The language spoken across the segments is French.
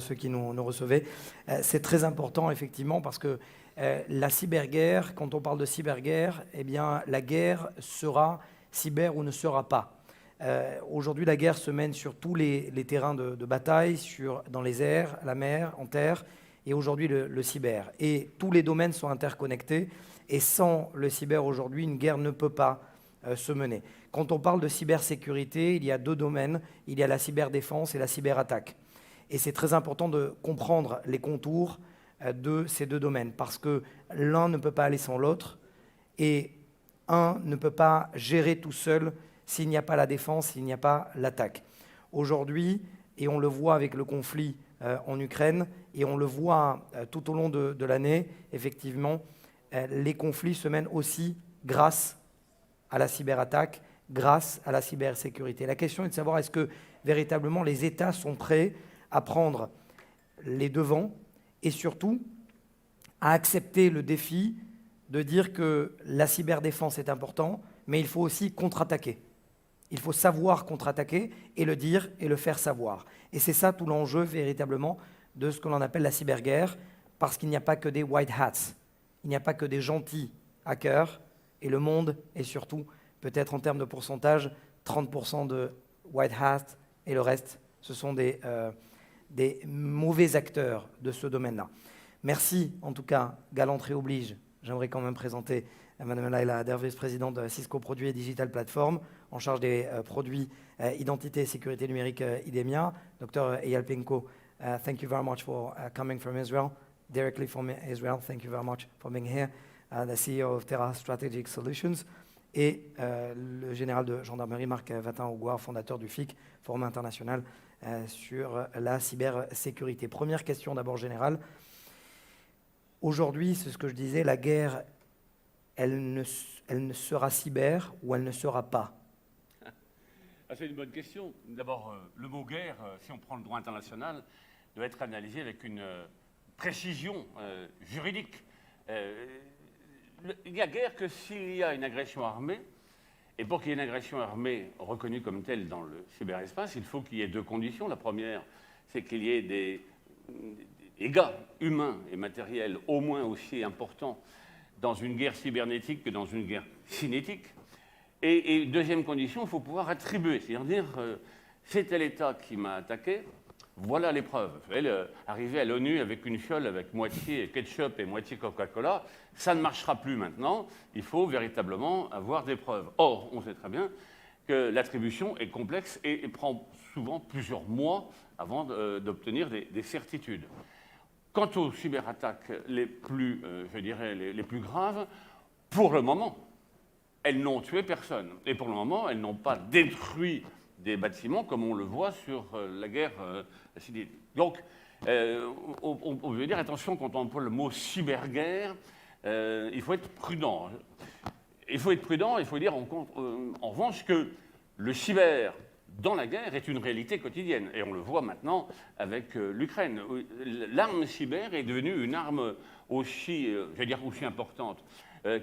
ceux qui nous recevaient. C'est très important, effectivement, parce que la cyberguerre, quand on parle de cyberguerre, eh bien, la guerre sera cyber ou ne sera pas. Aujourd'hui, la guerre se mène sur tous les terrains de bataille, dans les airs, la mer, en terre, et aujourd'hui le cyber. Et tous les domaines sont interconnectés, et sans le cyber aujourd'hui, une guerre ne peut pas se mener. Quand on parle de cybersécurité, il y a deux domaines, il y a la cyberdéfense et la cyberattaque. Et c'est très important de comprendre les contours de ces deux domaines, parce que l'un ne peut pas aller sans l'autre, et un ne peut pas gérer tout seul s'il n'y a pas la défense, s'il n'y a pas l'attaque. Aujourd'hui, et on le voit avec le conflit en Ukraine, et on le voit tout au long de l'année, effectivement, les conflits se mènent aussi grâce à la cyberattaque, grâce à la cybersécurité. La question est de savoir est-ce que véritablement les États sont prêts à prendre les devants et surtout à accepter le défi de dire que la cyberdéfense est important, mais il faut aussi contre-attaquer. Il faut savoir contre-attaquer et le dire et le faire savoir. Et c'est ça tout l'enjeu véritablement de ce que l'on appelle la cyberguerre, parce qu'il n'y a pas que des white hats, il n'y a pas que des gentils hackers, et le monde est surtout, peut-être en termes de pourcentage, 30% de white hats, et le reste, ce sont des mauvais acteurs de ce domaine-là. Merci, en tout cas, galanterie oblige. J'aimerais quand même présenter Mme Laila Dervish, présidente de Cisco Produits et Digital Platform, en charge des produits identité et sécurité numérique IDEMIA. Dr. Eyal Pinko, thank you very much for coming from Israel, directly from Israel. Thank you very much for being here. The CEO of Terra Strategic Solutions, et le général de gendarmerie Marc Vatin-Augouard, fondateur du FIC, Forum international sur la cybersécurité. Première question d'abord générale. Aujourd'hui, c'est ce que je disais, la guerre, elle ne sera cyber ou elle ne sera pas? C'est une bonne question. D'abord, le mot guerre, si on prend le droit international, doit être analysé avec une précision juridique. Il n'y a guerre que s'il y a une agression armée, et pour qu'il y ait une agression armée reconnue comme telle dans le cyberespace, il faut qu'il y ait deux conditions. La première, c'est qu'il y ait des dégâts humains et matériels au moins aussi importants dans une guerre cybernétique que dans une guerre cinétique. Et deuxième condition, il faut pouvoir attribuer, c'est-à-dire dire c'est tel État qui m'a attaqué, voilà les preuves. Arriver à l'ONU avec une fiole avec moitié ketchup et moitié Coca-Cola, ça ne marchera plus maintenant. Il faut véritablement avoir des preuves. Or, on sait très bien que l'attribution est complexe et prend souvent plusieurs mois avant d'obtenir des certitudes. Quant aux cyberattaques les plus, je dirais, les plus graves, pour le moment, elles n'ont tué personne. Et pour le moment, elles n'ont pas détruit des bâtiments comme on le voit sur la guerre civile. Donc, on veut dire, attention, quand on emploie le mot cyberguerre, il faut être prudent. Il faut être prudent, il faut dire en revanche que le cyber dans la guerre est une réalité quotidienne. Et on le voit maintenant avec l'Ukraine. L'arme cyber est devenue une arme aussi, je veux dire, aussi importante,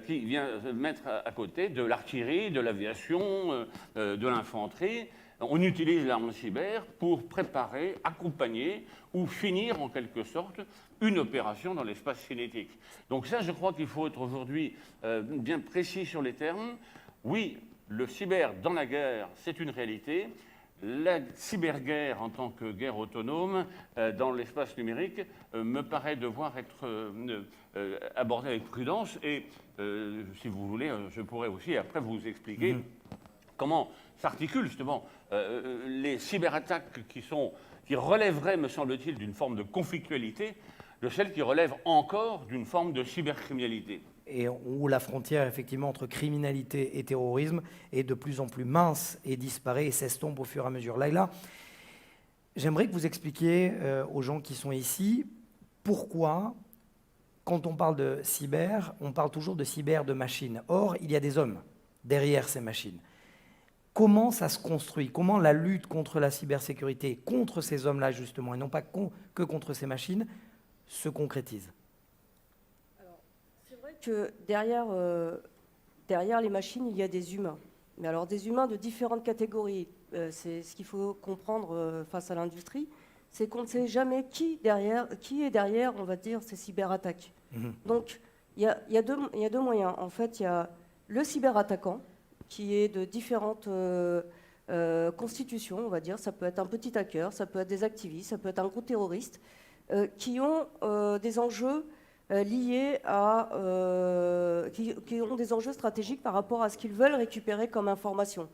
qui vient se mettre à côté de l'artillerie, de l'aviation, de l'infanterie. On utilise l'arme cyber pour préparer, accompagner ou finir en quelque sorte une opération dans l'espace cinétique. Donc ça, je crois qu'il faut être aujourd'hui bien précis sur les termes. Oui, le cyber dans la guerre, c'est une réalité. La cyberguerre en tant que guerre autonome dans l'espace numérique me paraît devoir être abordée avec prudence. Et si vous voulez, je pourrais aussi après vous expliquer comment s'articulent justement les cyberattaques qui relèveraient, me semble-t-il, d'une forme de conflictualité, de celles qui relèvent encore d'une forme de cybercriminalité. Et où la frontière, effectivement, entre criminalité et terrorisme est de plus en plus mince et disparaît et s'estompe au fur et à mesure. Laila, j'aimerais que vous expliquiez aux gens qui sont ici pourquoi, quand on parle de cyber, on parle toujours de cyber de machines. Or, il y a des hommes derrière ces machines. Comment ça se construit? Comment la lutte contre la cybersécurité, contre ces hommes-là justement, et non pas que contre ces machines, se concrétise? C'est vrai que derrière les machines, il y a des humains. Mais alors des humains de différentes catégories. C'est ce qu'il faut comprendre face à l'industrie. c'est qu'on ne sait jamais qui est derrière, on va dire, ces cyberattaques. Donc, il y a deux moyens. En fait, il y a le cyberattaquant, qui est de différentes constitutions, on va dire. Ça peut être un petit hacker, ça peut être des activistes, ça peut être un groupe terroriste, qui ont des enjeux liés à... qui ont des enjeux stratégiques par rapport à ce qu'ils veulent récupérer comme information.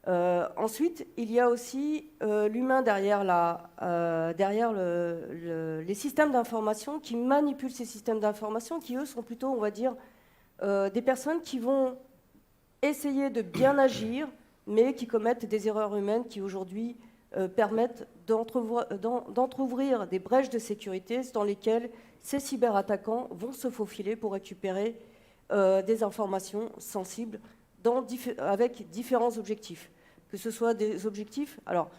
Ensuite, il y a aussi l'humain derrière les systèmes d'information qui manipulent ces systèmes d'information, qui eux sont plutôt, on va dire, des personnes qui vont essayer de bien agir, mais qui commettent des erreurs humaines qui aujourd'hui permettent d'entrouvrir des brèches de sécurité dans lesquelles ces cyberattaquants vont se faufiler pour récupérer des informations sensibles avec différents objectifs. Que ce soit des objectifs... Alors,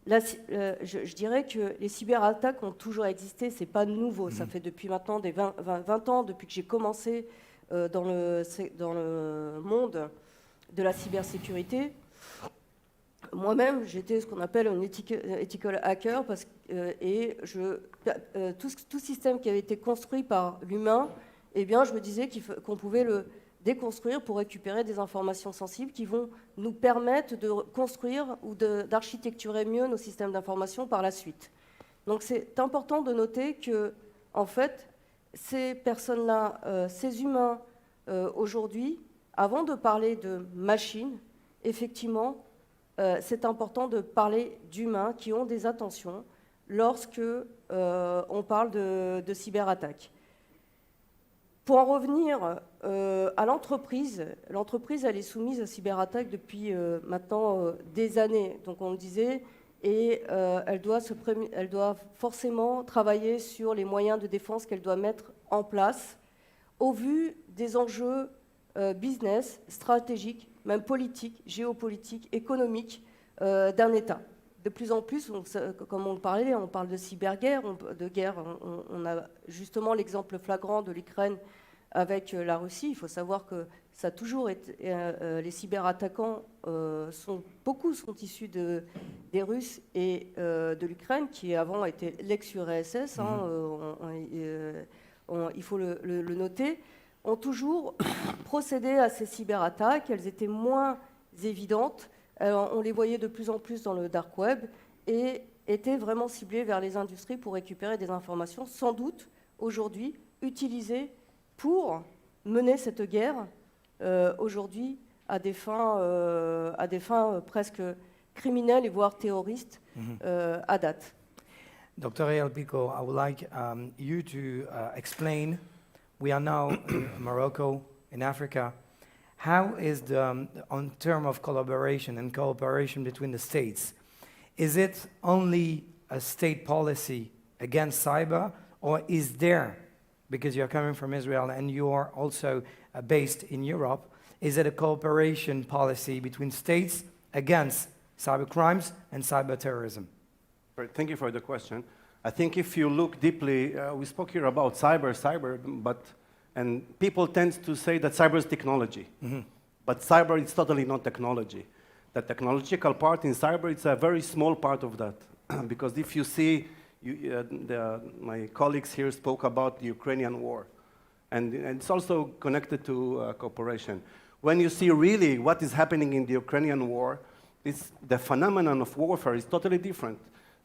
là, je dirais que les cyberattaques ont toujours existé, ce n'est pas nouveau. Ça fait depuis maintenant des 20 ans, depuis que j'ai commencé dans le monde de la cybersécurité. Moi-même, j'étais ce qu'on appelle un ethical hacker, tout système qui avait été construit par l'humain, eh bien, je me disais qu'on pouvait le déconstruire pour récupérer des informations sensibles qui vont nous permettre de construire ou d'architecturer mieux nos systèmes d'information par la suite. Donc c'est important de noter que, en fait, ces personnes-là, ces humains, aujourd'hui, avant de parler de machines, effectivement, c'est important de parler d'humains qui ont des intentions lorsque on parle de cyberattaque. Pour en revenir à l'entreprise, elle est soumise à cyberattaque depuis maintenant des années, donc on le disait, et elle doit forcément travailler sur les moyens de défense qu'elle doit mettre en place au vu des enjeux business, stratégiques, même politiques, géopolitiques, économiques d'un État. De plus en plus, comme on parlait, on parle de cyberguerre, on a justement l'exemple flagrant de l'Ukraine avec la Russie. Il faut savoir que ça a toujours été, les cyberattaquants, beaucoup sont issus des Russes et de l'Ukraine, qui avant était l'ex-URSS, il faut le noter, ont toujours procédé à ces cyberattaques. Elles étaient moins évidentes. On les voyait de plus en plus dans le dark web et étaient vraiment ciblées vers les industries pour récupérer des informations, sans doute aujourd'hui utilisées pour mener cette guerre aujourd'hui à des fins presque criminelles et voire terroristes à date. Dr. Eyal Pico, I would like you to explain, we are now in Morocco, in Africa. How is on term of collaboration and cooperation between the states? Is it only a state policy against cyber, or is there, because you're coming from Israel and you're also based in Europe, is it a cooperation policy between states against cyber crimes and cyber terrorism? Thank you for the question. I think if you look deeply, we spoke here about cyber, and people tend to say that cyber is technology. But cyber is totally not technology. The technological part in cyber, it's a very small part of that. Because if you see, my colleagues here spoke about the Ukrainian war. And it's also connected to cooperation. When you see really what is happening in the Ukrainian war, the phenomenon of warfare is totally different.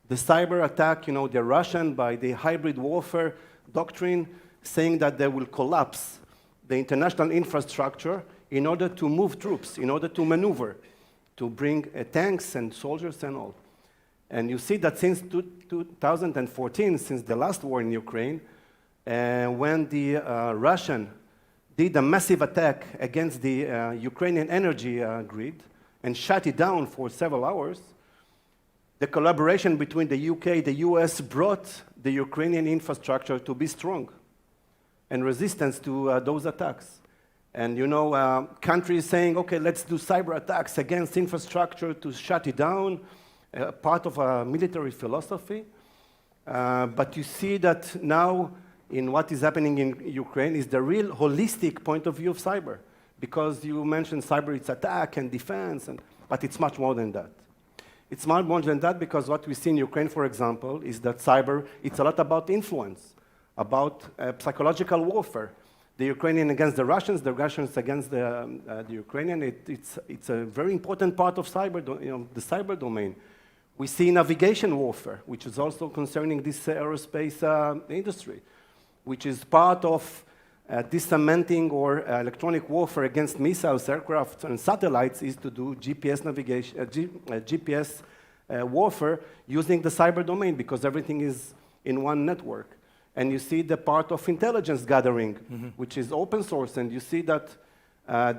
The cyber attack, the Russian, by the hybrid warfare doctrine, saying that they will collapse the international infrastructure in order to move troops, in order to maneuver, to bring tanks and soldiers and all. And you see that since 2014, since the last war in Ukraine, when the Russian did a massive attack against the Ukrainian energy grid and shut it down for several hours, the collaboration between the UK, the US brought the Ukrainian infrastructure to be strong and resistance to those attacks. And countries saying, okay, let's do cyber attacks against infrastructure to shut it down, part of a military philosophy. But you see that now in what is happening in Ukraine is the real holistic point of view of cyber. Because you mentioned cyber, it's attack and defense, but it's much more than that. It's much more than that because what we see in Ukraine, for example, is that cyber, it's a lot about influence, about psychological warfare. The Ukrainian against the Russians against the Ukrainian. It's a very important part of the cyber domain. We see navigation warfare, which is also concerning this aerospace industry, which is part of dismantling or electronic warfare against missiles, aircraft, and satellites is to do GPS navigation, GPS warfare using the cyber domain because everything is in one network. And you see the part of intelligence gathering, which is open source, and you see that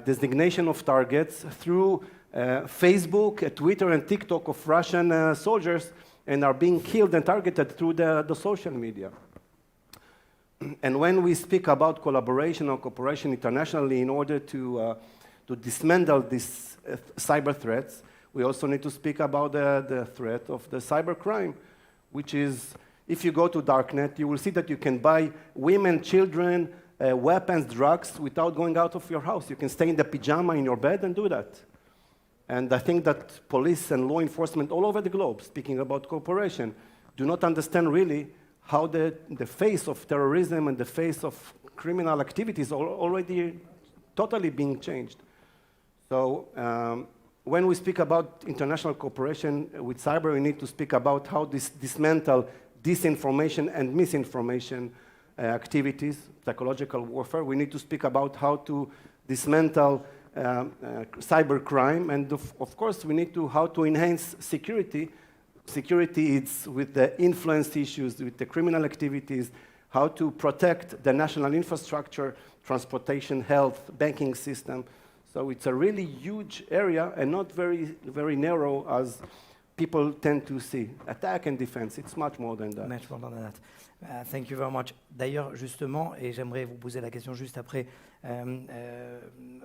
designation of targets through Facebook, Twitter, and TikTok of Russian soldiers, and are being killed and targeted through the social media. And when we speak about collaboration or cooperation internationally in order to dismantle these cyber threats, we also need to speak about the threat of the cybercrime, which is, if you go to Darknet, you will see that you can buy women, children, weapons, drugs without going out of your house. You can stay in the pajama in your bed and do that. And I think that police and law enforcement all over the globe, speaking about cooperation, do not understand really how the face of terrorism and the face of criminal activities are already totally being changed. So when we speak about international cooperation with cyber, we need to speak about how dismantle disinformation and misinformation activities, psychological warfare. We need to speak about how to dismantle cybercrime, and of course we need to how to enhance security. Security is with the influence issues, with the criminal activities, how to protect the national infrastructure, transportation, health, banking system. So it's a really huge area and not very, very narrow as people tend to see. Attack and defense, it's much more than that. Much more than that. Thank you very much. D'ailleurs, justement, et j'aimerais vous poser la question juste après,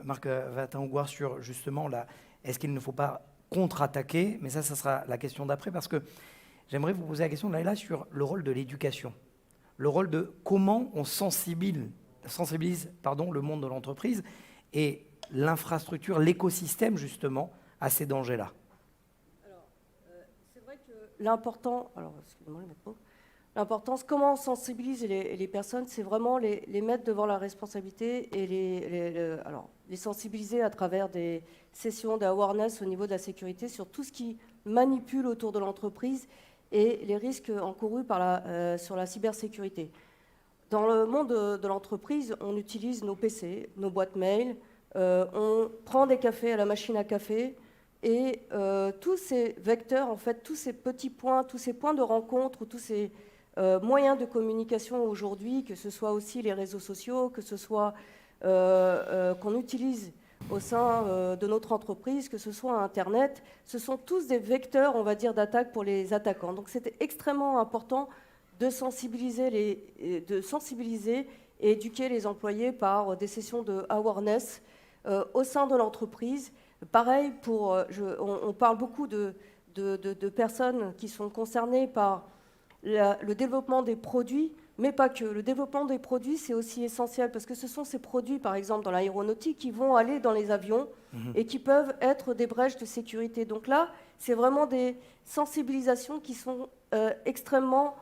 Marc Vatin-Houguard, sur justement, est-ce qu'il ne faut pas contre-attaquer, mais ça sera la question d'après, parce que j'aimerais vous poser la question là sur le rôle de l'éducation, le rôle de comment on sensibilise le monde de l'entreprise et l'infrastructure, l'écosystème justement à ces dangers-là. Alors, c'est vrai que l'important, l'importance, comment on sensibilise les personnes, c'est vraiment les mettre devant la responsabilité et les sensibiliser à travers des sessions d'awareness au niveau de la sécurité sur tout ce qui manipule autour de l'entreprise et les risques encourus sur la cybersécurité. Dans le monde de l'entreprise, on utilise nos PC, nos boîtes mail, on prend des cafés à la machine à café et tous ces vecteurs, en fait, tous ces petits points, tous ces points de rencontre, tous ces moyens de communication aujourd'hui, que ce soit aussi les réseaux sociaux, que ce soit qu'on utilise au sein de notre entreprise, que ce soit Internet, ce sont tous des vecteurs, on va dire, d'attaque pour les attaquants. Donc c'était extrêmement important de sensibiliser et éduquer les employés par des sessions de awareness au sein de l'entreprise. Pareil, on parle beaucoup de personnes qui sont concernées par le développement des produits, mais pas que. Le développement des produits, c'est aussi essentiel parce que ce sont ces produits, par exemple dans l'aéronautique, qui vont aller dans les avions et qui peuvent être des brèches de sécurité. Donc là, c'est vraiment des sensibilisations qui sont extrêmement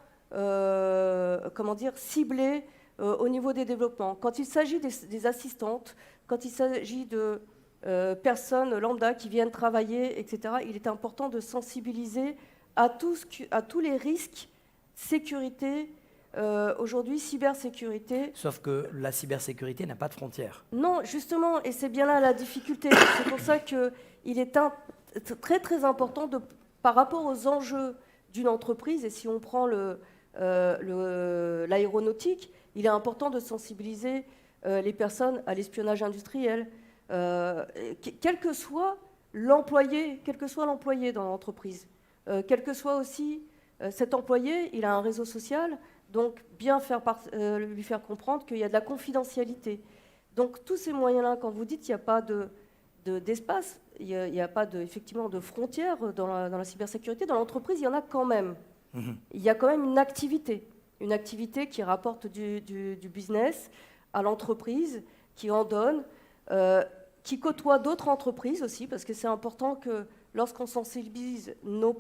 ciblées au niveau des développements. Quand il s'agit des assistantes, quand il s'agit de personnes lambda qui viennent travailler, etc., il est important de sensibiliser à tous les risques sécurité, aujourd'hui cybersécurité. Sauf que la cybersécurité n'a pas de frontières. Non, justement, et c'est bien là la difficulté. C'est pour ça qu'il est très très important par rapport aux enjeux d'une entreprise, et si on prend l'aéronautique, il est important de sensibiliser les personnes à l'espionnage industriel, quel que soit l'employé dans l'entreprise, quel que soit aussi cet employé, il a un réseau social, donc bien lui faire comprendre qu'il y a de la confidentialité. Donc tous ces moyens-là, quand vous dites qu'il n'y a pas d'espace, il n'y a pas effectivement de frontières dans la cybersécurité, dans l'entreprise, il y en a quand même. Il y a quand même une activité qui rapporte du business à l'entreprise, qui en donne, qui côtoie d'autres entreprises aussi, parce que c'est important que lorsqu'on sensibilise nos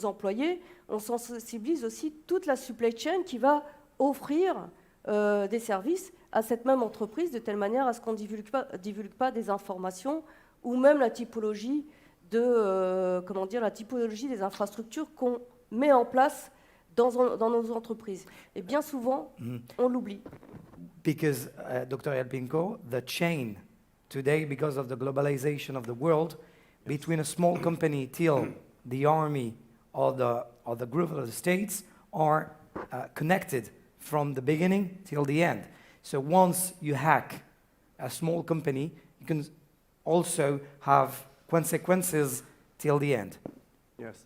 employés, on sensibilise aussi toute la supply chain qui va offrir des services à cette même entreprise de telle manière à ce qu'on ne divulgue pas des informations ou même la typologie la typologie des infrastructures qu'on met en place dans nos entreprises. Et bien souvent, on l'oublie. Because, Dr. Elpinko, the chain today, because of the globalization of the world, between a small company till the army or the group of the states are connected from the beginning till the end. So once you hack a small company, you can also have consequences till the end. Yes.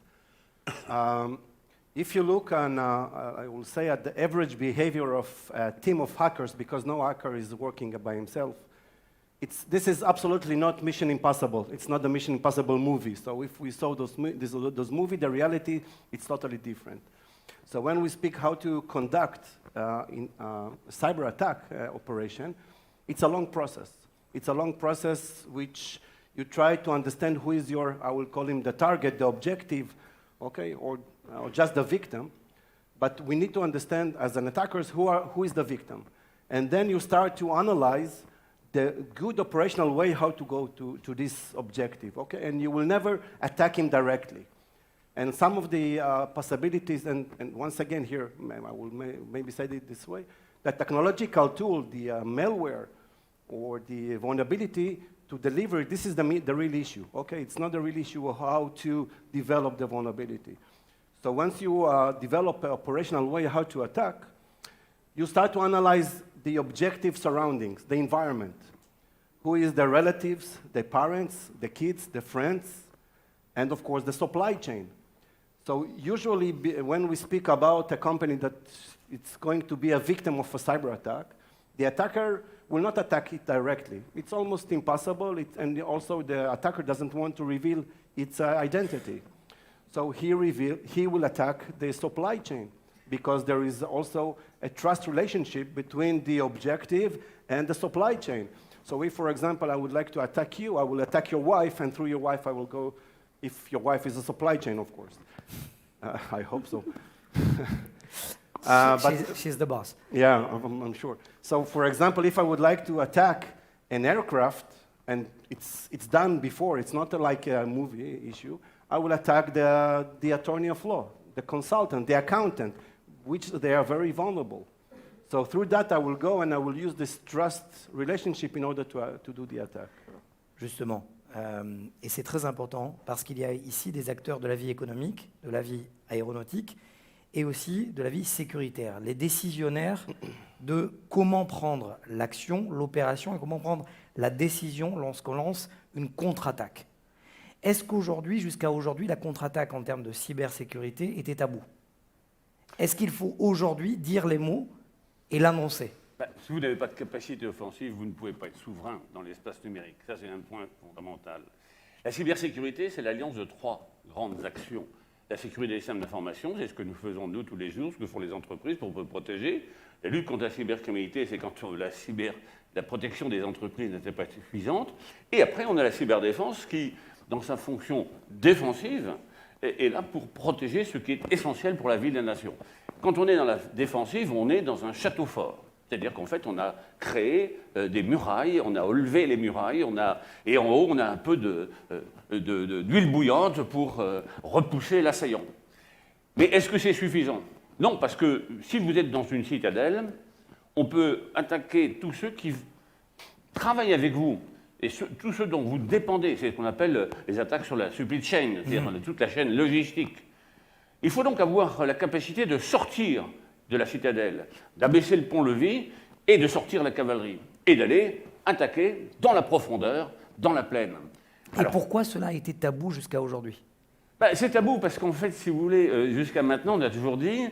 If you look on, I will say, at the average behavior of a team of hackers, because no hacker is working by himself, this is absolutely not Mission Impossible. It's not the Mission Impossible movie. So if we saw those movies, the reality, it's totally different. So when we speak how to conduct a cyber attack operation, it's a long process. It's a long process which you try to understand who is your, I will call him the target, the objective, okay, or just the victim. But we need to understand as an attackers who is the victim. And then you start to analyze the good operational way how to go to this objective, okay? And you will never attack him directly. And some of the possibilities, and once again here, I will maybe say it this way, the technological tool, the malware, or the vulnerability to deliver, this is the real issue, okay? It's not the real issue of how to develop the vulnerability. So once you develop an operational way how to attack, you start to analyze the objective surroundings, the environment. Who is the relatives, the parents, the kids, the friends, and of course the supply chain. So usually when we speak about a company that it's going to be a victim of a cyber attack, the attacker will not attack it directly. It's almost impossible, and also the attacker doesn't want to reveal its identity. So he will attack the supply chain because there is also a trust relationship between the objective and the supply chain. So if, for example, I would like to attack you, I will attack your wife, and through your wife I will go, if your wife is a supply chain, of course. I hope so. She's the boss. Yeah, I'm sure. So, for example, if I would like to attack an aircraft, and it's done before, it's not like a movie issue, I will attack the attorney of law, the consultant, the accountant, which they are very vulnerable. So through that, I will go and I will use this trust relationship in order to do the attack. Justement. Et c'est très important parce qu'il y a ici des acteurs de la vie économique, de la vie aéronautique et aussi de la vie sécuritaire. Les décisionnaires de comment prendre l'action, l'opération et comment prendre la décision lorsqu'on lance une contre-attaque. Est-ce qu'aujourd'hui, jusqu'à aujourd'hui, la contre-attaque en termes de cybersécurité était tabou? Est-ce qu'il faut aujourd'hui dire les mots et l'annoncer? Si vous n'avez pas de capacité offensive, vous ne pouvez pas être souverain dans l'espace numérique. Ça, c'est un point fondamental. La cybersécurité, c'est l'alliance de trois grandes actions. La sécurité des systèmes d'information, c'est ce que nous faisons nous tous les jours, ce que font les entreprises pour se protéger. La lutte contre la cybercriminalité, c'est quand la protection des entreprises n'était pas suffisante. Et après, on a la cyberdéfense qui, dans sa fonction défensive, est là pour protéger ce qui est essentiel pour la vie de la nation. Quand on est dans la défensive, on est dans un château fort. C'est-à-dire qu'en fait, on a créé des murailles, on a élevé les murailles, et en haut, on a un peu d'huile bouillante pour repousser l'assaillant. Mais est-ce que c'est suffisant? Non, parce que si vous êtes dans une citadelle, on peut attaquer tous ceux qui travaillent avec vous, et tous ceux dont vous dépendez. C'est ce qu'on appelle les attaques sur la supply chain, c'est-à-dire toute la chaîne logistique. Il faut donc avoir la capacité de sortir de la citadelle, d'abaisser le pont-levis et de sortir la cavalerie, et d'aller attaquer dans la profondeur, dans la plaine. Et pourquoi cela a été tabou jusqu'à aujourd'hui? C'est tabou parce qu'en fait, si vous voulez, jusqu'à maintenant, on a toujours dit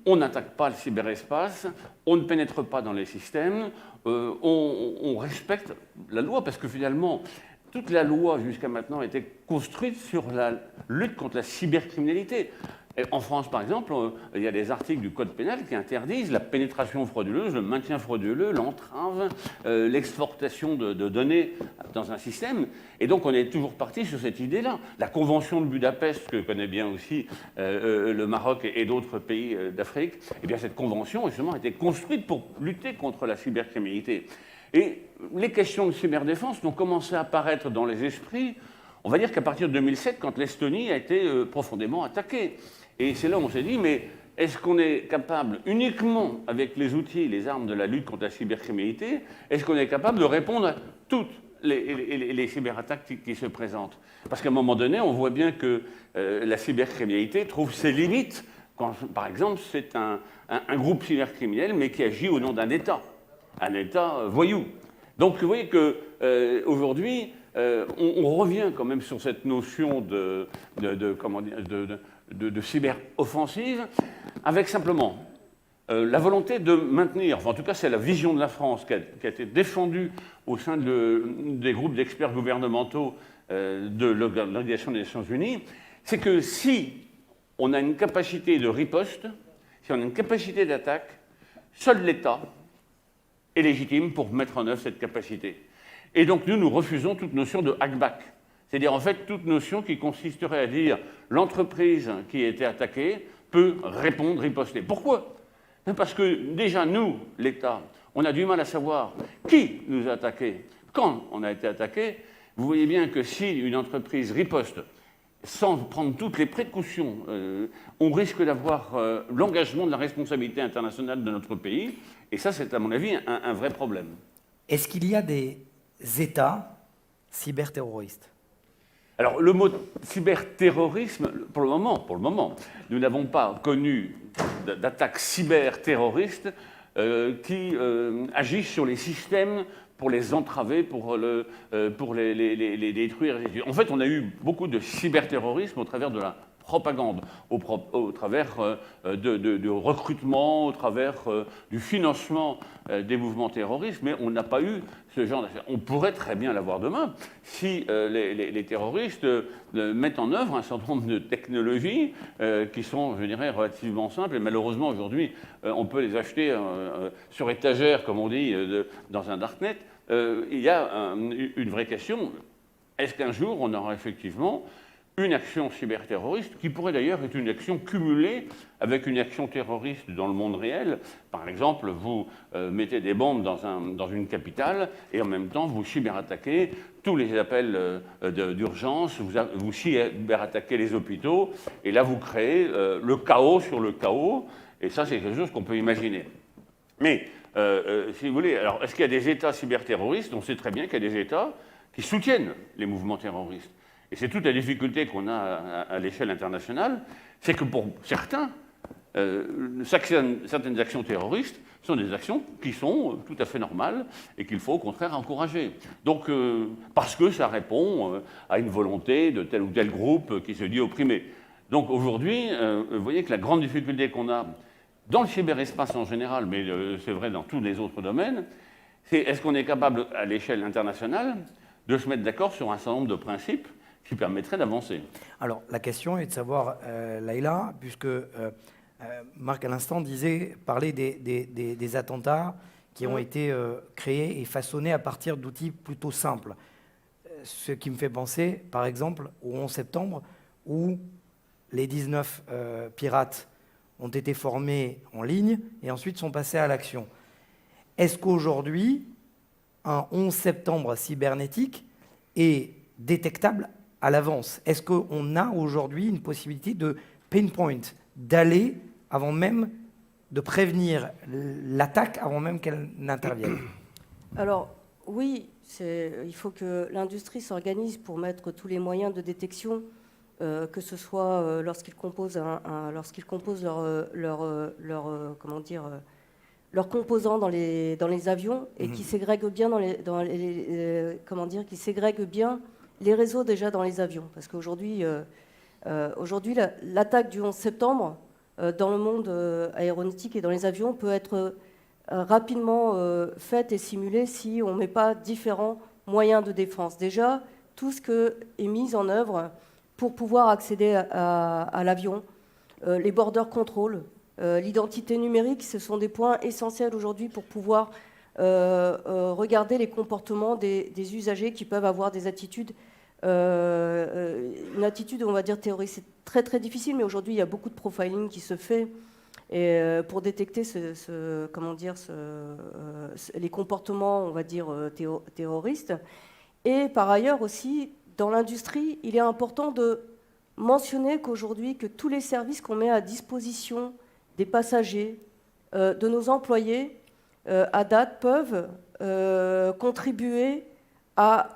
on n'attaque pas le cyberespace, on ne pénètre pas dans les systèmes, on respecte la loi, parce que finalement, toute la loi jusqu'à maintenant a été construite sur la lutte contre la cybercriminalité. Et en France, par exemple, il y a des articles du Code pénal qui interdisent la pénétration frauduleuse, le maintien frauduleux, l'entrave, l'exportation de données dans un système. Et donc, on est toujours parti sur cette idée-là. La Convention de Budapest, que connaît bien aussi le Maroc et d'autres pays d'Afrique, eh bien, cette convention, justement, a été construite pour lutter contre la cybercriminalité. Et les questions de cyberdéfense ont commencé à apparaître dans les esprits, on va dire qu'à partir de 2007, quand l'Estonie a été profondément attaquée. Et c'est là où on s'est dit, mais est-ce qu'on est capable, uniquement avec les outils, les armes de la lutte contre la cybercriminalité, est-ce qu'on est capable de répondre à toutes les cyberattaques qui se présentent? Parce qu'à un moment donné, on voit bien que la cybercriminalité trouve ses limites quand, par exemple, c'est un groupe cybercriminel, mais qui agit au nom d'un État voyou. Donc vous voyez qu'aujourd'hui, on revient quand même sur cette notion de cyber-offensive, avec simplement la volonté de maintenir, enfin en tout cas c'est la vision de la France qui a été défendue au sein des groupes d'experts gouvernementaux de l'Organisation des Nations Unies, c'est que si on a une capacité de riposte, si on a une capacité d'attaque, seul l'État est légitime pour mettre en œuvre cette capacité. Et donc nous refusons toute notion de hackback. C'est-à-dire en fait toute notion qui consisterait à dire l'entreprise qui a été attaquée peut répondre, riposter. Pourquoi? Parce que déjà nous, l'État, on a du mal à savoir qui nous a attaqués, quand on a été attaqué. Vous voyez bien que si une entreprise riposte sans prendre toutes les précautions, on risque d'avoir l'engagement de la responsabilité internationale de notre pays. Et ça, c'est à mon avis un vrai problème. Est-ce qu'il y a des États cyberterroristes? Alors, le mot cyberterrorisme, pour le moment, nous n'avons pas connu d'attaques cyberterroristes qui agissent sur les systèmes pour les entraver, pour les détruire. En fait, on a eu beaucoup de cyberterrorisme au travers de la propagande, au travers de recrutement, au travers du financement des mouvements terroristes, mais on n'a pas eu ce genre d'affaires. On pourrait très bien l'avoir demain si les terroristes mettent en œuvre un certain nombre de technologies qui sont, je dirais, relativement simples, et malheureusement aujourd'hui, on peut les acheter sur étagère, comme on dit, dans un darknet. Il y a une vraie question. Est-ce qu'un jour, on aura effectivement une action cyberterroriste, qui pourrait d'ailleurs être une action cumulée avec une action terroriste dans le monde réel? Par exemple, vous mettez des bombes dans une capitale et en même temps vous cyberattaquez tous les appels d'urgence, vous cyberattaquez les hôpitaux, et là vous créez le chaos sur le chaos, et ça c'est quelque chose qu'on peut imaginer. Mais, si vous voulez, alors est-ce qu'il y a des États cyberterroristes? On sait très bien qu'il y a des États qui soutiennent les mouvements terroristes. Et c'est toute la difficulté qu'on a à l'échelle internationale, c'est que pour certains, certaines actions terroristes sont des actions qui sont tout à fait normales et qu'il faut au contraire encourager. Donc, parce que ça répond à une volonté de tel ou tel groupe qui se dit opprimé. Donc aujourd'hui, vous voyez que la grande difficulté qu'on a dans le cyberespace en général, mais c'est vrai dans tous les autres domaines, c'est est-ce qu'on est capable à l'échelle internationale de se mettre d'accord sur un certain nombre de principes qui permettrait d'avancer. Alors, la question est de savoir, Laïla, puisque Marc à l'instant parlait des attentats qui ont été créés et façonnés à partir d'outils plutôt simples. Ce qui me fait penser, par exemple, au 11 septembre, où les 19 pirates ont été formés en ligne et ensuite sont passés à l'action. Est-ce qu'aujourd'hui, un 11 septembre cybernétique est détectable à l'avance? Est-ce qu'on a aujourd'hui une possibilité de pinpoint, d'aller avant même de prévenir l'attaque avant même qu'elle n'intervienne? Alors oui, il faut que l'industrie s'organise pour mettre tous les moyens de détection, que ce soit lorsqu'ils composent leurs composants dans les avions, et qui ségrèguent bien qui ségrèguent bien les réseaux déjà dans les avions. Parce qu'aujourd'hui, l'attaque du 11 septembre dans le monde aéronautique et dans les avions peut être rapidement faite et simulée si on ne met pas différents moyens de défense. Déjà, tout ce qui est mis en œuvre pour pouvoir accéder à l'avion, les border control, l'identité numérique, ce sont des points essentiels aujourd'hui pour pouvoir regarder les comportements des usagers qui peuvent avoir des attitudes, une attitude, on va dire, terroriste. C'est très très difficile, mais aujourd'hui, il y a beaucoup de profiling qui se fait pour détecter les comportements, on va dire, terroristes. Et par ailleurs aussi, dans l'industrie, il est important de mentionner qu'aujourd'hui, que tous les services qu'on met à disposition des passagers, de nos employés, à date, peuvent contribuer à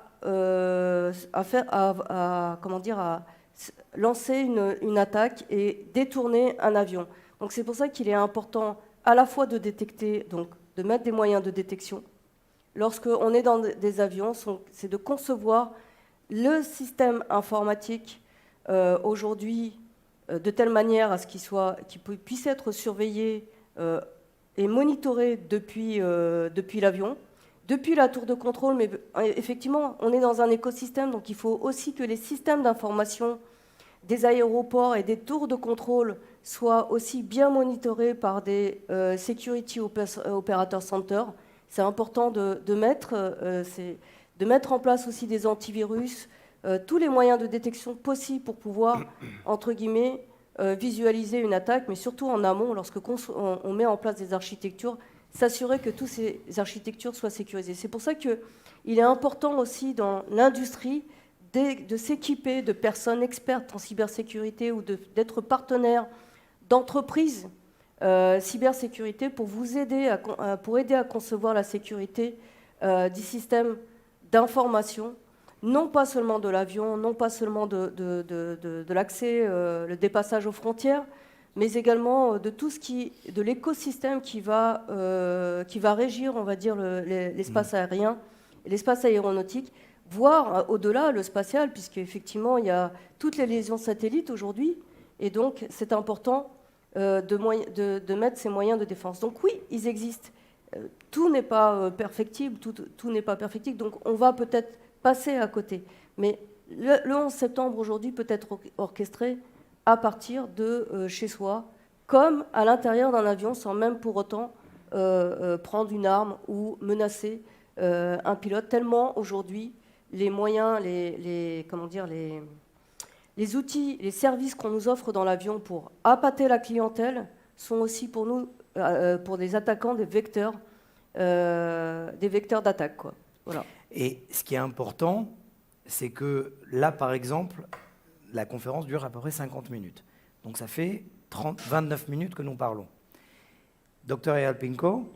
lancer une attaque et détourner un avion. Donc c'est pour ça qu'il est important à la fois de détecter, donc de mettre des moyens de détection. Lorsqu'on est dans des avions, c'est de concevoir le système informatique aujourd'hui de telle manière à ce qu'il puisse être surveillé et monitoré depuis l'avion, depuis la tour de contrôle. Mais effectivement, on est dans un écosystème, donc il faut aussi que les systèmes d'information des aéroports et des tours de contrôle soient aussi bien monitorés par des Security Operator Centers. C'est important de mettre en place aussi des antivirus, tous les moyens de détection possibles pour pouvoir, entre guillemets, visualiser une attaque, mais surtout en amont, lorsqu'on met en place des architectures, s'assurer que toutes ces architectures soient sécurisées. C'est pour ça qu'il est important aussi dans l'industrie de s'équiper de personnes expertes en cybersécurité ou d'être partenaire d'entreprises cybersécurité pour vous aider à concevoir la sécurité du système d'information, non pas seulement de l'avion, non pas seulement de l'accès, le dépassage aux frontières, mais également de l'écosystème qui va régir, on va dire, l'espace aérien, l'espace aéronautique, voire au-delà le spatial, puisqu'effectivement il y a toutes les liaisons satellites aujourd'hui, et donc c'est important de mettre ces moyens de défense. Donc oui, ils existent. Tout n'est pas perfectible, tout n'est pas perfectible, donc on va peut-être passer à côté. Mais le 11 septembre aujourd'hui peut être orchestré à partir de chez soi, comme à l'intérieur d'un avion, sans même pour autant prendre une arme ou menacer un pilote, tellement aujourd'hui les moyens, les outils, les services qu'on nous offre dans l'avion pour appâter la clientèle sont aussi pour nous, pour les attaquants, des vecteurs d'attaque, quoi. Voilà. Et ce qui est important, c'est que là, par exemple, la conférence dure à peu près 50 minutes. Donc ça fait 29 minutes que nous parlons. Dr. Eyal Pinko,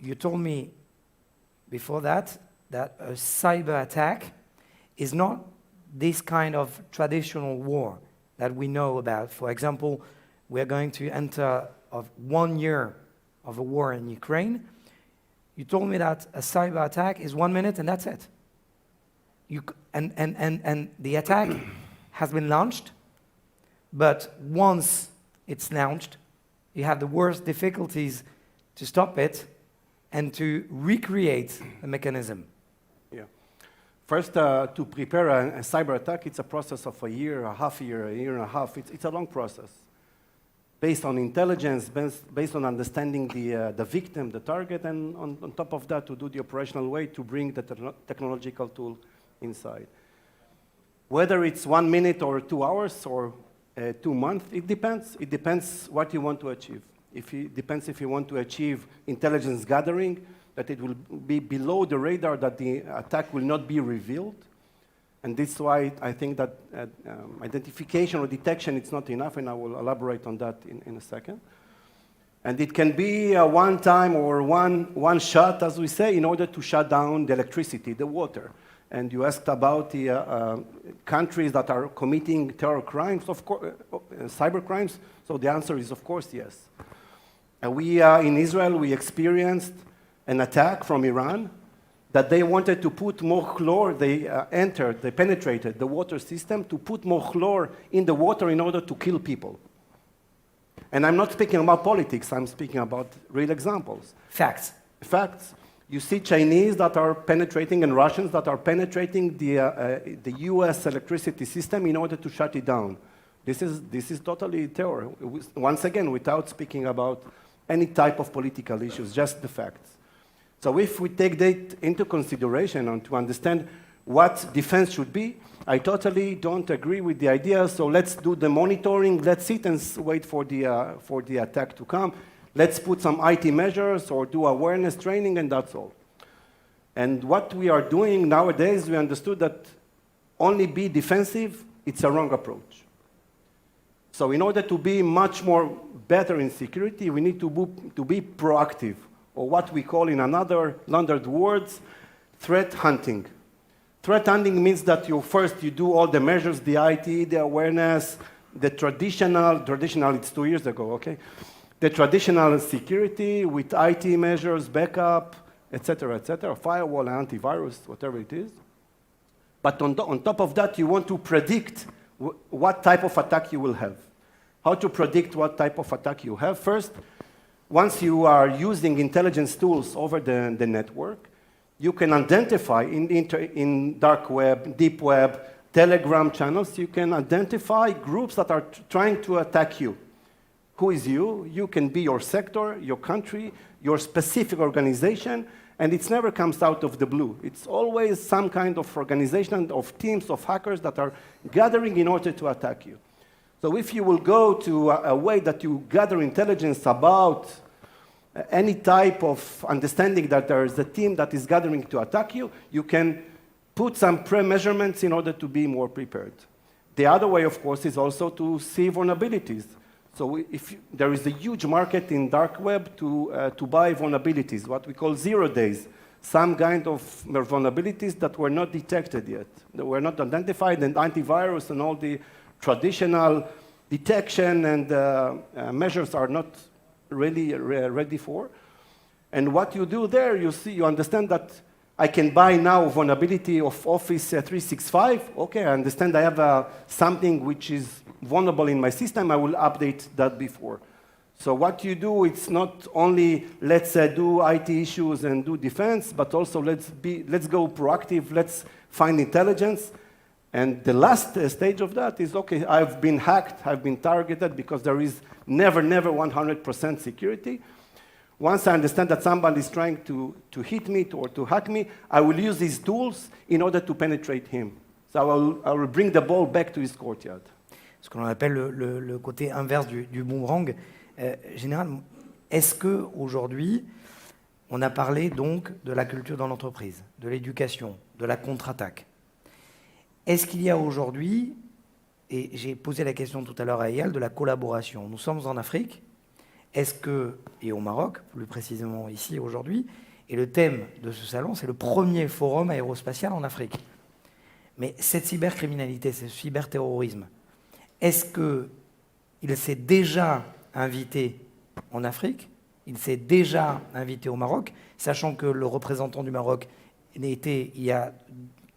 you told me before that a cyber attack is not this kind of traditional war that we know about. For example, we're going to enter 1 year of a war in Ukraine. You told me that a cyber attack is 1 minute and that's it. And the attack has been launched, but once it's launched, you have the worst difficulties to stop it and to recreate the mechanism. Yeah. First, to prepare a cyber attack, it's a process of a year, a year and a half. It's a long process, based on intelligence, based on understanding the victim, the target, and on top of that, to do the operational way to bring the technological tool inside. Whether it's 1 minute or 2 hours or 2 months, it depends. It depends what you want to achieve. It depends if you want to achieve intelligence gathering, that it will be below the radar, that the attack will not be revealed. And this is why I think that identification or detection is not enough, and I will elaborate on that in a second. And it can be a one time or one shot, as we say, in order to shut down the electricity, the water. And you asked about the countries that are committing terror crimes, of course, cyber crimes. So the answer is, of course, yes. In Israel, we experienced an attack from Iran that they wanted to put more chlor. They penetrated the water system to put more chlor in the water in order to kill people. And I'm not speaking about politics, I'm speaking about real examples. Facts. Facts. You see Chinese that are penetrating and Russians that are penetrating the US electricity system in order to shut it down. This is totally terror. Once again, without speaking about any type of political issues, just the facts. So if we take that into consideration and to understand what defense should be, I totally don't agree with the idea. So let's do the monitoring. Let's sit and wait for the attack to come. Let's put some IT measures or do awareness training, and that's all. And what we are doing nowadays, we understood that only be defensive, it's a wrong approach. So in order to be much more better in security, we need to be proactive, or what we call in another words, threat hunting. Threat hunting means that you do all the measures, the IT, the awareness, the traditional, it's 2 years ago, okay? The traditional security with IT measures, backup, etc., firewall, antivirus, whatever it is. But on top of that, you want to predict what type of attack you will have. How to predict what type of attack you have? First, once you are using intelligence tools over the network, you can identify in dark web, deep web, Telegram channels, you can identify groups that are trying to attack you. Who is you? You can be your sector, your country, your specific organization, and it never comes out of the blue. It's always some kind of organization of teams of hackers that are gathering in order to attack you. So if you will go to a way that you gather intelligence about any type of understanding that there is a team that is gathering to attack you, you can put some pre-measurements in order to be more prepared. The other way, of course, is also to see vulnerabilities. So there is a huge market in dark web to buy vulnerabilities, what we call 0 days, some kind of vulnerabilities that were not detected yet, that were not identified, and antivirus and all the traditional detection and measures are not really ready for. And what you do there, you understand that I can buy now vulnerability of Office 365. Okay, I understand I have something which is vulnerable in my system. I will update that before. So what you do, it's not only let's do IT issues and do defense, but also let's go proactive. Let's find intelligence. And the last stage of that is, okay, I've been hacked, I've been targeted, because there is never 100% security. Once I understand that somebody is trying to hit me or to hack me, I will use these tools in order to penetrate him. So I will bring the ball back to his courtyard. Ce que l'on appelle le côté inverse du boomerang. Général, est-ce qu'aujourd'hui, on a parlé donc de la culture dans l'entreprise, de l'éducation, de la contre-attaque. Est-ce qu'il y a aujourd'hui, et j'ai posé la question tout à l'heure à Eyal, de la collaboration? Nous sommes en Afrique, et au Maroc, plus précisément ici aujourd'hui, et le thème de ce salon, c'est le premier forum aérospatial en Afrique. Mais cette cybercriminalité, ce cyberterrorisme, est-ce qu'il s'est déjà invité en Afrique? Il s'est déjà invité au Maroc, sachant que le représentant du Maroc était il y a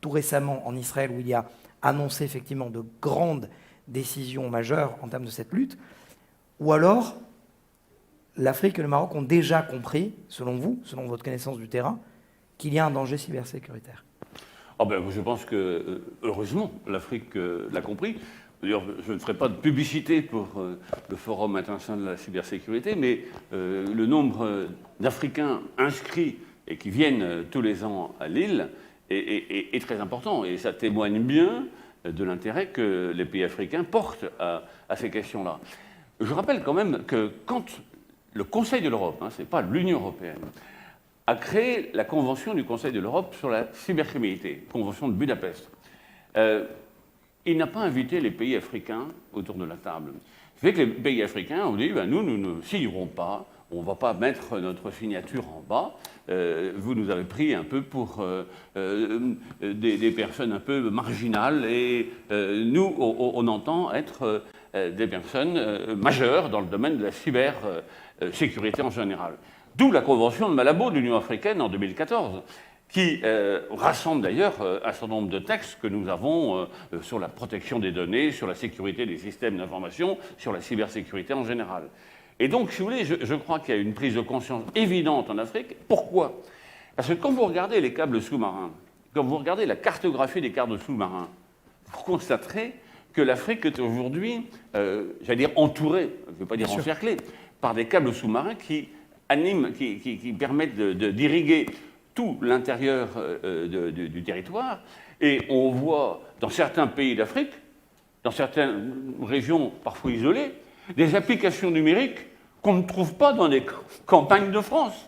tout récemment en Israël, où il y a annoncé effectivement de grandes décisions majeures en termes de cette lutte, ou alors l'Afrique et le Maroc ont déjà compris, selon vous, selon votre connaissance du terrain, qu'il y a un danger cybersécuritaire? Je pense que, heureusement, l'Afrique l'a compris. D'ailleurs, je ne ferai pas de publicité pour le Forum international de la cybersécurité, mais le nombre d'Africains inscrits et qui viennent tous les ans à Lille est très important. Et ça témoigne bien de l'intérêt que les pays africains portent à ces questions-là. Je rappelle quand même que quand le Conseil de l'Europe, ce n'est pas l'Union européenne, a créé la Convention du Conseil de l'Europe sur la cybercriminalité, Convention de Budapest, il n'a pas invité les pays africains autour de la table. Ce qui fait que les pays africains ont dit nous ne signerons pas, on ne va pas mettre notre signature en bas. Vous nous avez pris un peu pour des personnes un peu marginales, et nous, on entend être des personnes majeures dans le domaine de la cybersécurité en général. D'où la Convention de Malabo de l'Union africaine en 2014, qui rassemble d'ailleurs un certain nombre de textes que nous avons sur la protection des données, sur la sécurité des systèmes d'information, sur la cybersécurité en général. Et donc, si vous voulez, je crois qu'il y a une prise de conscience évidente en Afrique. Pourquoi? Parce que quand vous regardez les câbles sous-marins, quand vous regardez la cartographie des câbles sous-marins, vous constaterez que l'Afrique est aujourd'hui, j'allais dire entourée, je ne veux pas dire encerclée, par des câbles sous-marins qui animent, qui permettent d'irriguer tout l'intérieur du territoire. Et on voit dans certains pays d'Afrique, dans certaines régions parfois isolées, des applications numériques qu'on ne trouve pas dans les campagnes de France.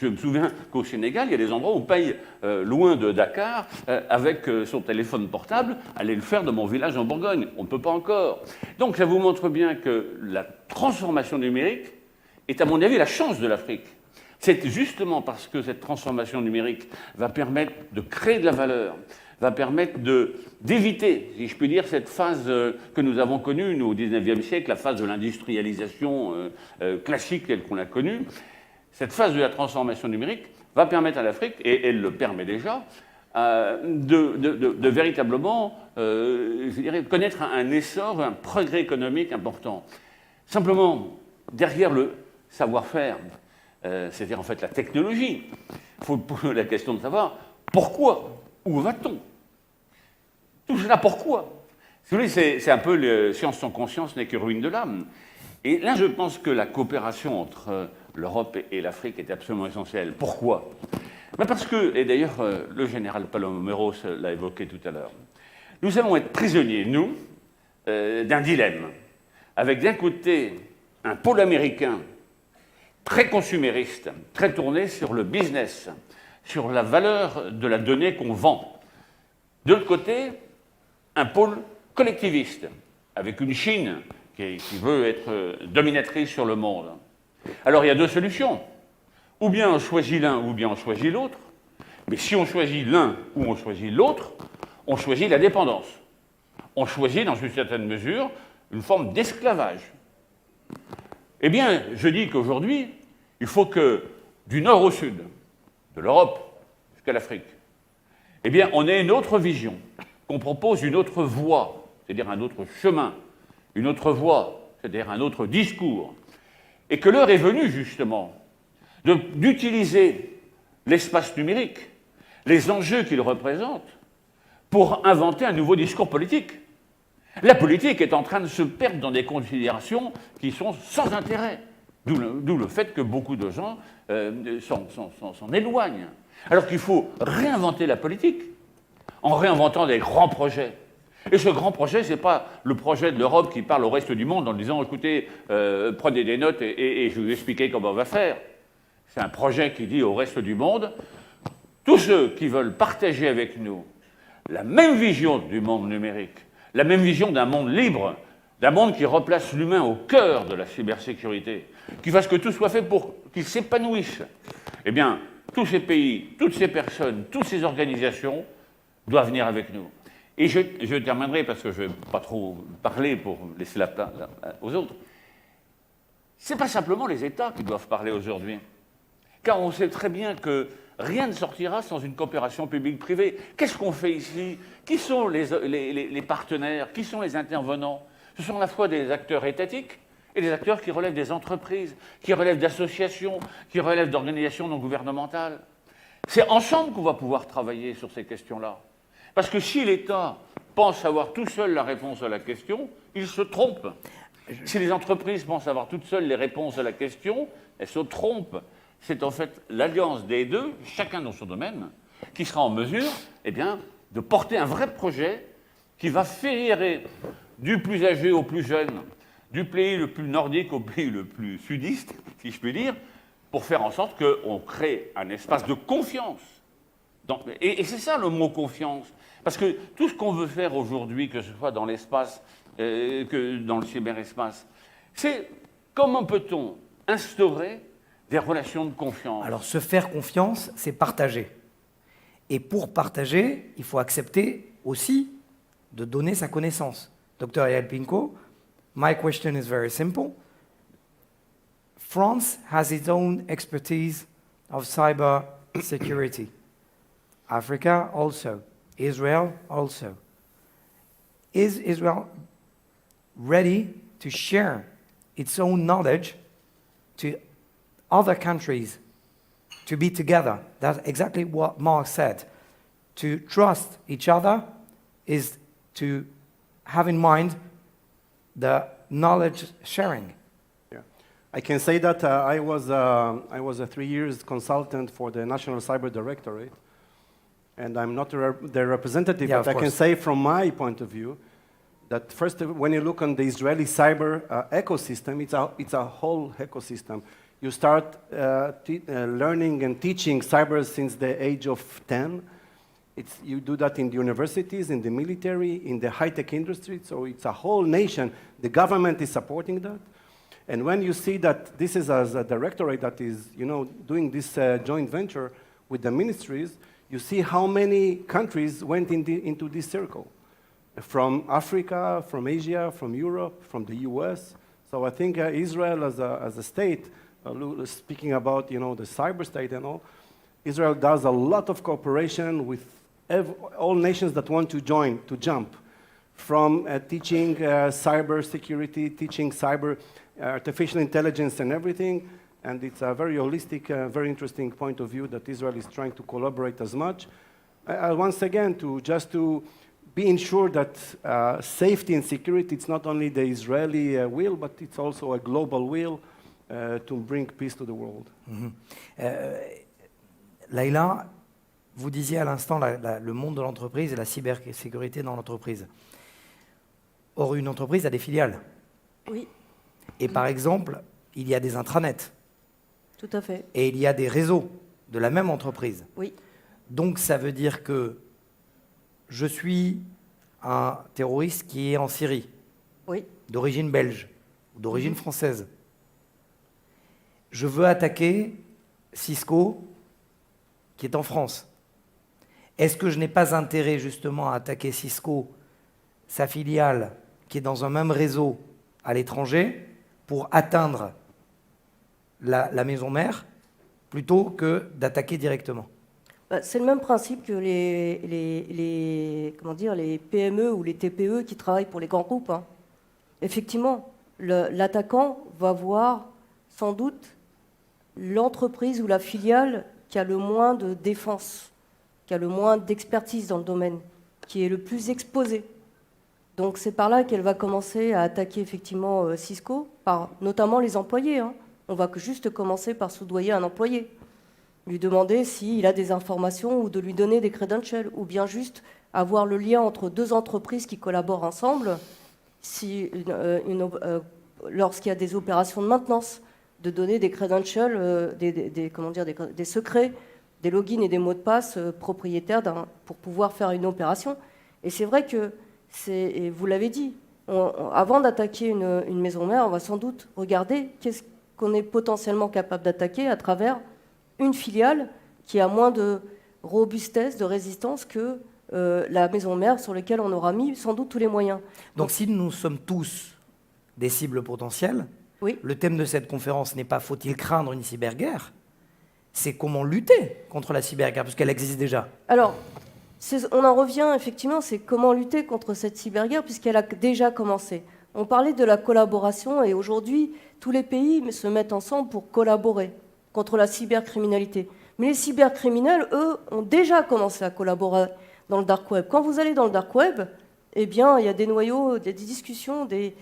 Je me souviens qu'au Sénégal, il y a des endroits où on paye loin de Dakar avec son téléphone portable, aller le faire dans mon village en Bourgogne. On ne peut pas encore. Donc ça vous montre bien que la transformation numérique est, à mon avis, la chance de l'Afrique. C'est justement parce que cette transformation numérique va permettre de créer de la valeur, va permettre d'éviter, si je puis dire, cette phase que nous avons connue, nous, au XIXe siècle, la phase de l'industrialisation classique telle qu'on l'a connue. Cette phase de la transformation numérique va permettre à l'Afrique, et elle le permet déjà, de véritablement je dirais, connaître un essor, un progrès économique important. Simplement, derrière le savoir-faire, c'est-à-dire en fait la technologie, il faut poser la question de savoir pourquoi, où va-t-on? Tout cela, pourquoi? Si vous voulez, c'est un peu le science sans conscience n'est que ruine de l'âme. Et là, je pense que la coopération entre l'Europe et l'Afrique est absolument essentielle. Pourquoi? Ben parce que, et d'ailleurs, le général Paloméros l'a évoqué tout à l'heure, nous allons être prisonniers, nous, d'un dilemme, avec d'un côté un pôle américain très consumériste, très tourné sur le business, sur la valeur de la donnée qu'on vend. De l'autre côté, un pôle collectiviste, avec une Chine qui veut être dominatrice sur le monde. Alors il y a deux solutions. Ou bien on choisit l'un, ou bien on choisit l'autre. Mais si on choisit l'un ou on choisit l'autre, on choisit la dépendance. On choisit, dans une certaine mesure, une forme d'esclavage. Eh bien, je dis qu'aujourd'hui, il faut que, du nord au sud, de l'Europe jusqu'à l'Afrique, eh bien, on ait une autre vision, qu'on propose une autre voie, c'est-à-dire un autre chemin, une autre voie, c'est-à-dire un autre discours, et que l'heure est venue, justement, d'utiliser l'espace numérique, les enjeux qu'il représente, pour inventer un nouveau discours politique. La politique est en train de se perdre dans des considérations qui sont sans intérêt, d'où le fait que beaucoup de gens s'en éloignent. Alors qu'il faut réinventer la politique en réinventant des grands projets. Et ce grand projet, ce n'est pas le projet de l'Europe qui parle au reste du monde en disant « écoutez, prenez des notes et je vais vous expliquer comment on va faire ». C'est un projet qui dit au reste du monde « tous ceux qui veulent partager avec nous la même vision du monde numérique, la même vision d'un monde libre, d'un monde qui replace l'humain au cœur de la cybersécurité, qui fasse que tout soit fait pour qu'il s'épanouisse, eh bien, tous ces pays, toutes ces personnes, toutes ces organisations doivent venir avec nous. » Et je terminerai, parce que je ne vais pas trop parler pour laisser la place aux autres. Ce n'est pas simplement les États qui doivent parler aujourd'hui, car on sait très bien que rien ne sortira sans une coopération publique-privée. Qu'est-ce qu'on fait ici? Qui sont les partenaires? Qui sont les intervenants? Ce sont à la fois des acteurs étatiques et des acteurs qui relèvent des entreprises, qui relèvent d'associations, qui relèvent d'organisations non gouvernementales. C'est ensemble qu'on va pouvoir travailler sur ces questions-là. Parce que si l'État pense avoir tout seul la réponse à la question, il se trompe. Si les entreprises pensent avoir toutes seules les réponses à la question, elles se trompent. C'est en fait l'alliance des deux, chacun dans son domaine, qui sera en mesure eh bien, de porter un vrai projet qui va fédérer du plus âgé au plus jeune, du pays le plus nordique au pays le plus sudiste, si je puis dire, pour faire en sorte qu'on crée un espace de confiance. Et c'est ça le mot confiance. Parce que tout ce qu'on veut faire aujourd'hui, que ce soit dans l'espace, que dans le cyberespace, c'est comment peut-on instaurer des relations de confiance. Alors, se faire confiance, c'est partager. Et pour partager, il faut accepter aussi de donner sa connaissance. Dr. Eyal Pinko, my question is very simple. France has its own expertise of cyber security. Africa also. Israel also. Is Israel ready to share its own knowledge to other countries to be together? That's exactly what Mark said. To trust each other is to have in mind the knowledge sharing. Yeah. I can say that I was a 3 years consultant for the National Cyber Directorate, and I'm not the representative, Yeah, but of I can course. say from my point of view that first, when you look on the Israeli cyber ecosystem, it's a whole ecosystem. You start learning and teaching cyber since the age of 10. You do that in the universities, in the military, in the high-tech industry, so it's a whole nation. The government is supporting that. And when you see that this is as a directorate that is, doing this joint venture with the ministries, you see how many countries went into this circle. From Africa, from Asia, from Europe, from the US. So I think Israel as a state, speaking about the cyber state and all, Israel does a lot of cooperation with all nations that want to join, to jump, from teaching cyber security, teaching cyber artificial intelligence and everything. And it's a very holistic, very interesting point of view that Israel is trying to collaborate as much. Once again, to be ensured that safety and security, it's not only the Israeli will, but it's also a global will to bring peace to the world. Laïla, vous disiez à l'instant le monde de l'entreprise et la cybersécurité dans l'entreprise. Or, une entreprise a des filiales. Oui, Et par exemple, il y a des intranets. tout à fait. Et il y a des réseaux de la même entreprise. Oui, Donc ça veut dire que je suis un terroriste qui est en Syrie, oui, d'origine belge, ou d'origine française. Je veux attaquer Cisco, qui est en France. Est-ce que je n'ai pas intérêt justement à attaquer Cisco, sa filiale, qui est dans un même réseau à l'étranger, pour atteindre la maison mère, plutôt que d'attaquer directement? C'est le même principe que les PME ou les TPE qui travaillent pour les grands groupes, hein. Effectivement, l'attaquant va voir sans doute l'entreprise ou la filiale qui a le moins de défense, qui a le moins d'expertise dans le domaine, qui est le plus exposée. Donc c'est par là qu'elle va commencer à attaquer effectivement Cisco, par notamment les employés, hein. On va juste commencer par soudoyer un employé, lui demander s'il a des informations ou de lui donner des credentials, ou bien juste avoir le lien entre deux entreprises qui collaborent ensemble, lorsqu'il y a des opérations de maintenance, de donner des credentials, des secrets, des logins et des mots de passe propriétaires pour pouvoir faire une opération. Et c'est vrai que, et vous l'avez dit, avant d'attaquer une maison mère, on va sans doute regarder qu'est-ce qu'on est potentiellement capable d'attaquer à travers une filiale qui a moins de robustesse, de résistance que la maison mère sur laquelle on aura mis sans doute tous les moyens. Donc si nous sommes tous des cibles potentielles, Oui. le thème de cette conférence n'est pas « faut-il craindre une cyberguerre ?» c'est comment lutter contre la cyberguerre, parce qu'elle existe déjà. Alors, on en revient effectivement, c'est comment lutter contre cette cyberguerre, puisqu'elle a déjà commencé. On parlait de la collaboration, et aujourd'hui, tous les pays se mettent ensemble pour collaborer contre la cybercriminalité. Mais les cybercriminels, eux, ont déjà commencé à collaborer dans le dark web. Quand vous allez dans le dark web, eh bien, il y a des noyaux, des discussions, des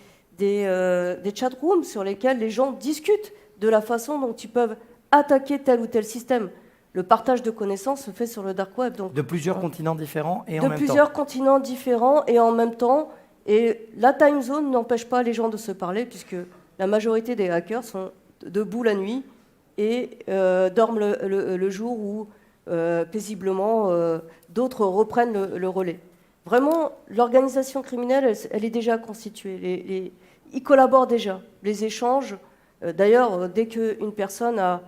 chat rooms sur lesquels les gens discutent de la façon dont ils peuvent attaquer tel ou tel système. Le partage de connaissances se fait sur le dark web. Donc, De plusieurs continents différents et en même temps. de plusieurs continents différents et en même temps. Et la time zone n'empêche pas les gens de se parler, puisque la majorité des hackers sont debout la nuit et dorment le jour où paisiblement d'autres reprennent le relais. Vraiment, l'organisation criminelle, elle est déjà constituée. Ils collaborent déjà. Les échanges, d'ailleurs, dès qu'une personne a,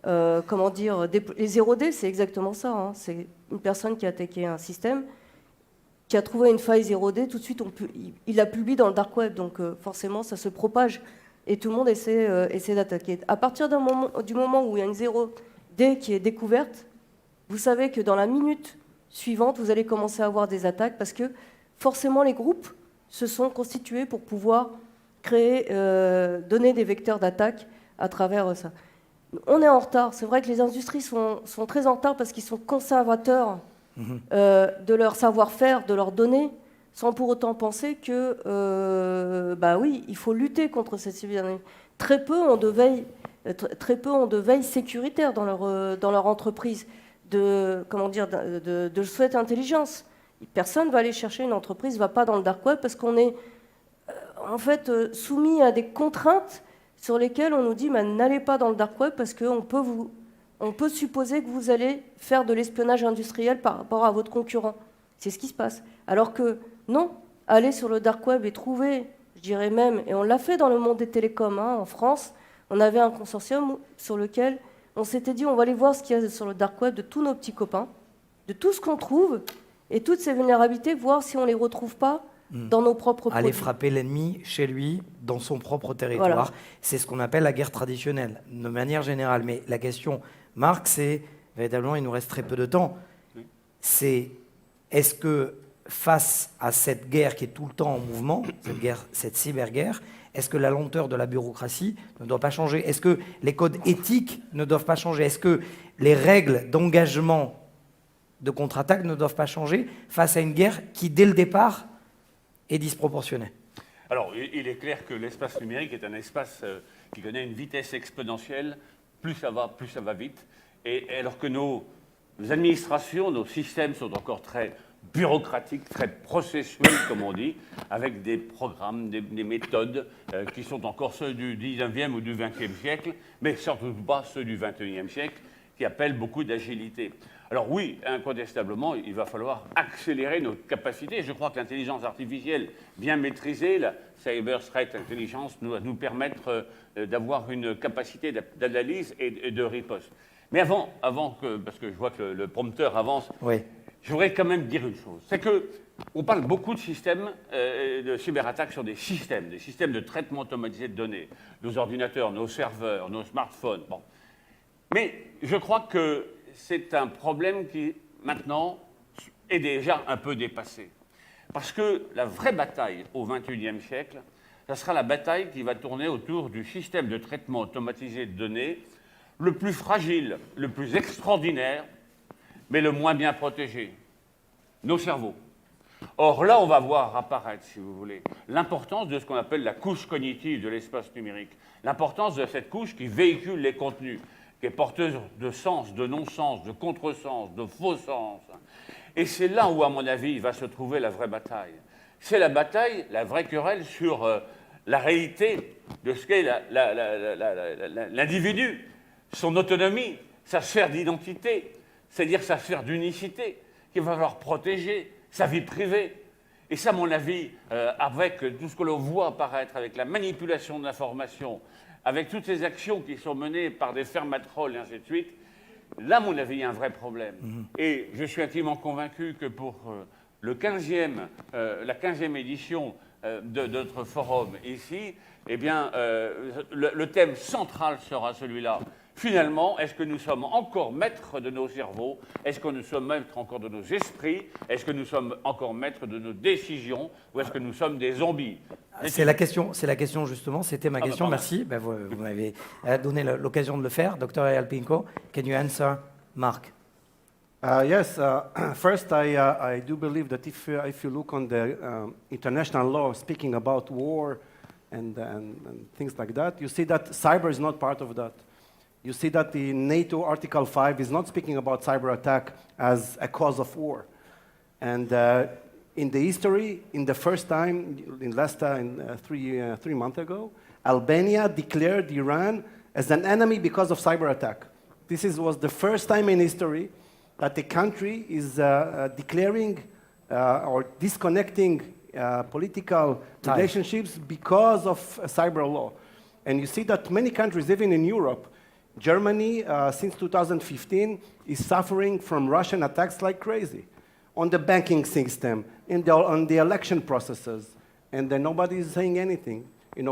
les 0D, c'est exactement ça, hein. C'est une personne qui a attaqué un système, qui a trouvé une faille 0D, tout de suite, il la publie dans le dark web. Donc forcément, ça se propage et tout le monde essaie d'attaquer. À partir du moment où il y a une 0D qui est découverte, vous savez que dans la minute suivante, vous allez commencer à avoir des attaques parce que forcément, les groupes se sont constitués pour pouvoir donner des vecteurs d'attaque à travers ça. On est en retard. C'est vrai que les industries sont très en retard parce qu'ils sont conservateurs de leur savoir-faire, de leurs données. sans pour autant penser que, bah oui, il faut lutter contre cette cybernétique. Très peu ont de veille sécuritaire dans leur entreprise, de souhaite intelligence. Personne ne va aller chercher une entreprise, ne va pas dans le dark web parce qu'on est en fait soumis à des contraintes sur lesquelles on nous dit n'allez pas dans le dark web parce qu'on peut supposer que vous allez faire de l'espionnage industriel par rapport à votre concurrent. C'est ce qui se passe. Alors que non, aller sur le dark web et trouver, je dirais même, et on l'a fait dans le monde des télécoms, en France, on avait un consortium sur lequel on s'était dit on va aller voir ce qu'il y a sur le dark web de tous nos petits copains, de tout ce qu'on trouve, et toutes ces vulnérabilités, voir si on ne les retrouve pas dans nos propres produits. Aller frapper l'ennemi chez lui, dans son propre territoire. Voilà. C'est ce qu'on appelle la guerre traditionnelle, de manière générale. Mais la question, Marc, c'est, véritablement, il nous reste très peu de temps, c'est est-ce que face à cette guerre qui est tout le temps en mouvement, cette cyberguerre, est-ce que la lenteur de la bureaucratie ne doit pas changer? Est-ce que les codes éthiques ne doivent pas changer? Est-ce que les règles d'engagement de contre-attaque ne doivent pas changer face à une guerre qui, dès le départ, est disproportionnée? Alors, il est clair que l'espace numérique est un espace qui connaît une vitesse exponentielle. Plus ça va vite. Et alors que nos administrations, nos systèmes sont encore très bureaucratiques, très processuels, comme on dit, avec des programmes, des méthodes qui sont encore ceux du 19e ou du 20e siècle, mais surtout pas ceux du 21e siècle, qui appellent beaucoup d'agilité. Alors oui, incontestablement, il va falloir accélérer nos capacités. Je crois que l'intelligence artificielle bien maîtrisée, la Cyber Threat Intelligence, va nous permettre d'avoir une capacité d'analyse et de riposte. Mais avant que, parce que je vois que le prompteur avance, oui. Je voudrais quand même dire une chose. C'est qu'on parle beaucoup de systèmes de cyberattaques sur des systèmes de traitement automatisé de données, nos ordinateurs, nos serveurs, nos smartphones. Bon. Mais je crois que c'est un problème qui, maintenant, est déjà un peu dépassé. Parce que la vraie bataille au XXIe siècle, ça sera la bataille qui va tourner autour du système de traitement automatisé de données le plus fragile, le plus extraordinaire, mais le moins bien protégé, nos cerveaux. Or là, on va voir apparaître, si vous voulez, l'importance de ce qu'on appelle la couche cognitive de l'espace numérique, l'importance de cette couche qui véhicule les contenus, qui est porteuse de sens, de non-sens, de contresens, de faux sens. Et c'est là où, à mon avis, va se trouver la vraie bataille. C'est la bataille, la vraie querelle sur la réalité de ce qu'est l'individu, son autonomie, sa sphère d'identité, c'est-à-dire sa sphère d'unicité, qu'il va falloir protéger, sa vie privée. Et ça, à mon avis, avec tout ce que l'on voit apparaître, avec la manipulation de l'information, avec toutes ces actions qui sont menées par des fermatrolles et ainsi de suite, là, à mon avis, il y a un vrai problème. Et je suis intimement convaincu que pour la 15e édition de notre forum ici, eh bien, le thème central sera celui-là. Finalement, est-ce que nous sommes encore maîtres de nos cerveaux? Est-ce que nous sommes maîtres encore de nos esprits? Est-ce que nous sommes encore maîtres de nos décisions? Ou est-ce que nous sommes des zombies? C'est la question justement, c'était ma question, merci. Ben, vous m'avez donné l'occasion de le faire. Dr. Eyal Pinko, can you answer Mark? Yes, first I do believe that if you look on the international law speaking about war and things like that, you see that cyber is not part of that. You see that the NATO Article 5 is not speaking about cyber attack as a cause of war. And in the history, in the first time, three months ago, Albania declared Iran as an enemy because of cyber attack. Was the first time in history that a country is declaring or disconnecting political relationships because of cyber law. And you see that many countries, even in Europe, Germany, since 2015, is suffering from Russian attacks like crazy on the banking system, on the election processes, and then nobody is saying anything,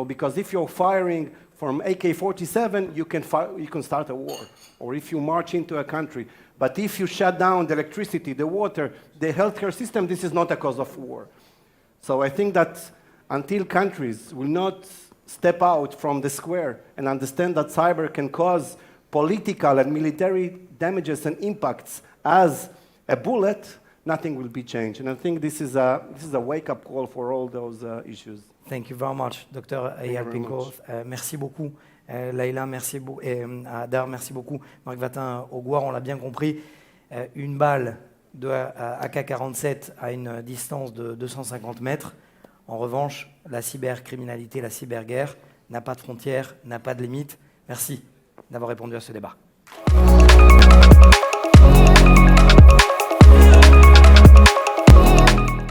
because if you're firing from AK-47, you can start a war, or if you march into a country. But if you shut down the electricity, the water, the healthcare system, this is not a cause of war. So I think that until countries will not step out from the square and understand that cyber can cause political and military damages and impacts as a bullet, nothing will be changed. And I think this is a wake-up call for all those issues. Thank you very much, Dr. Eyal very Pinko. much. Merci beaucoup, Laïla, merci beaucoup, et Hadar, merci beaucoup. Marc Vatin-Augouard, on l'a bien compris, une balle de AK-47 à une distance de 250 mètres. En revanche, la cybercriminalité, la cyberguerre n'a pas de frontières, n'a pas de limites. Merci d'avoir répondu à ce débat.